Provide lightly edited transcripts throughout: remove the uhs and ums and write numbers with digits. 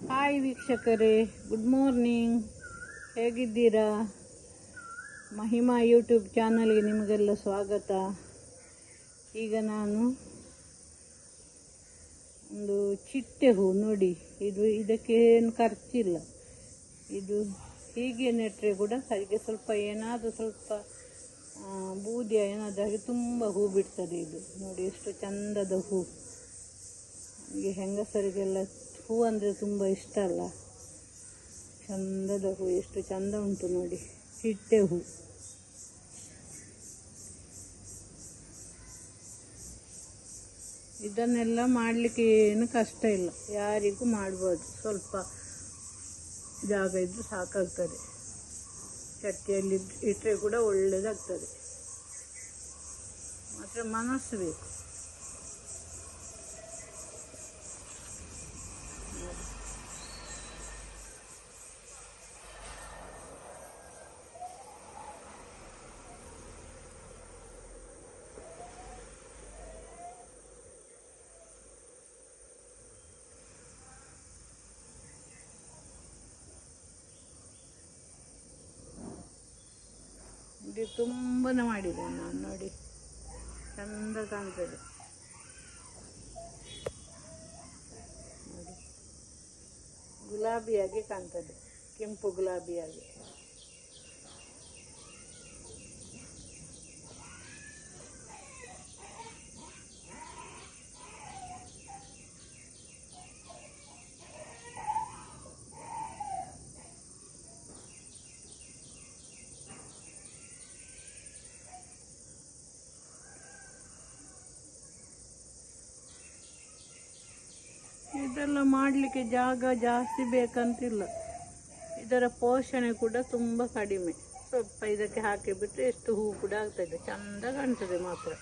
Hi ವೀಕ್ಷಕರೇ, good morning. ಹೇಗಿದ್ದೀರಾ? Mahima YouTube ಚಾನಲ್ಗೆ ನಿಮಗೆಲ್ಲ ಸ್ವಾಗತ. ಈಗ ನಾನು ಒಂದು ಚಿಟ್ಟೆ ಹೂ ನೋಡಿ, ಇದಕ್ಕೇನು ಖರ್ಚಿಲ್ಲ. ಇದು ಹೀಗೆ ನೆಟ್ಟರೆ ಕೂಡ ಅದಕ್ಕೆ ಸ್ವಲ್ಪ ಏನಾದರೂ ಸ್ವಲ್ಪ ಬೂದಿಯ ಏನಾದರೂ ಹಾಗೆ ತುಂಬ ಹೂ ಬಿಡ್ತದೆ. ಇದು ನೋಡಿ ಎಷ್ಟು ಚಂದದ ಹೂ. ನನಗೆ ಹೆಂಗಸರಿಗೆಲ್ಲ ಹೂ ಅಂದರೆ ತುಂಬ ಇಷ್ಟ ಅಲ್ಲ. ಚಂದದ ಹೂ, ಎಷ್ಟು ಚಂದ ಉಂಟು ನೋಡಿ, ಚಿಟ್ಟೆ ಹೂ. ಇದನ್ನೆಲ್ಲ ಮಾಡಲಿಕ್ಕೆ ಏನು ಕಷ್ಟ ಇಲ್ಲ, ಯಾರಿಗೂ ಮಾಡ್ಬೋದು. ಸ್ವಲ್ಪ ಜಾಗ ಇದ್ದು ಸಾಕಾಗ್ತದೆ. ಚಟ್ಟಿಯಲ್ಲಿ ಇಟ್ಟರೆ ಕೂಡ ಒಳ್ಳೆಯದಾಗ್ತದೆ, ಮಾತ್ರ ಮನಸ್ಸು ಬೇಕು. ಇದು ತುಂಬನೇ ಮಾಡಿದೆ ನಾನು ನೋಡಿ, ಚಂದ ಕಾಣ್ತದೆ ನೋಡಿ, ಗುಲಾಬಿಯಾಗಿ ಕಾಣ್ತದೆ, ಕೆಂಪು ಗುಲಾಬಿಯಾಗಿ. ಇದೆಲ್ಲ ಮಾಡಲಿಕ್ಕೆ ಜಾಗ ಜಾಸ್ತಿ ಬೇಕಂತಿಲ್ಲ. ಇದರ ಪೋಷಣೆ ಕೂಡ ತುಂಬ ಕಡಿಮೆ. ಸ್ವಲ್ಪ ಇದಕ್ಕೆ ಹಾಕಿಬಿಟ್ರೆ ಎಷ್ಟು ಹೂ ಕೂಡ ಆಗ್ತದೆ, ಚಂದ ಕಾಣ್ತದೆ ಮಾತ್ರ.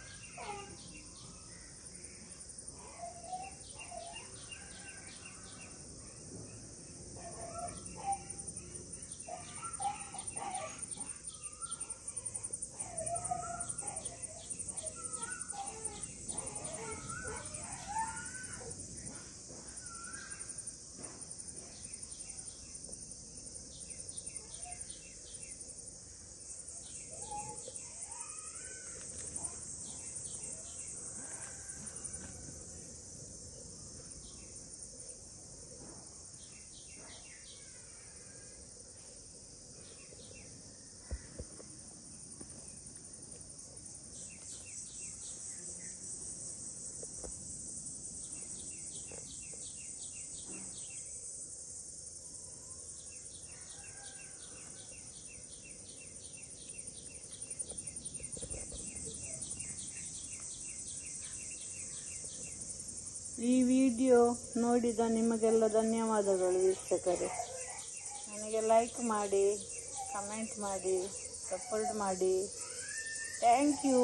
ಈ ವಿಡಿಯೋ ನೋಡಿದ ನಿಮಗೆಲ್ಲ ಧನ್ಯವಾದಗಳು ವೀಕ್ಷಕರೇ. ನನಗೆ ಲೈಕ್ ಮಾಡಿ, ಕಮೆಂಟ್ ಮಾಡಿ, ಸಪೋರ್ಟ್ ಮಾಡಿ. Thank you.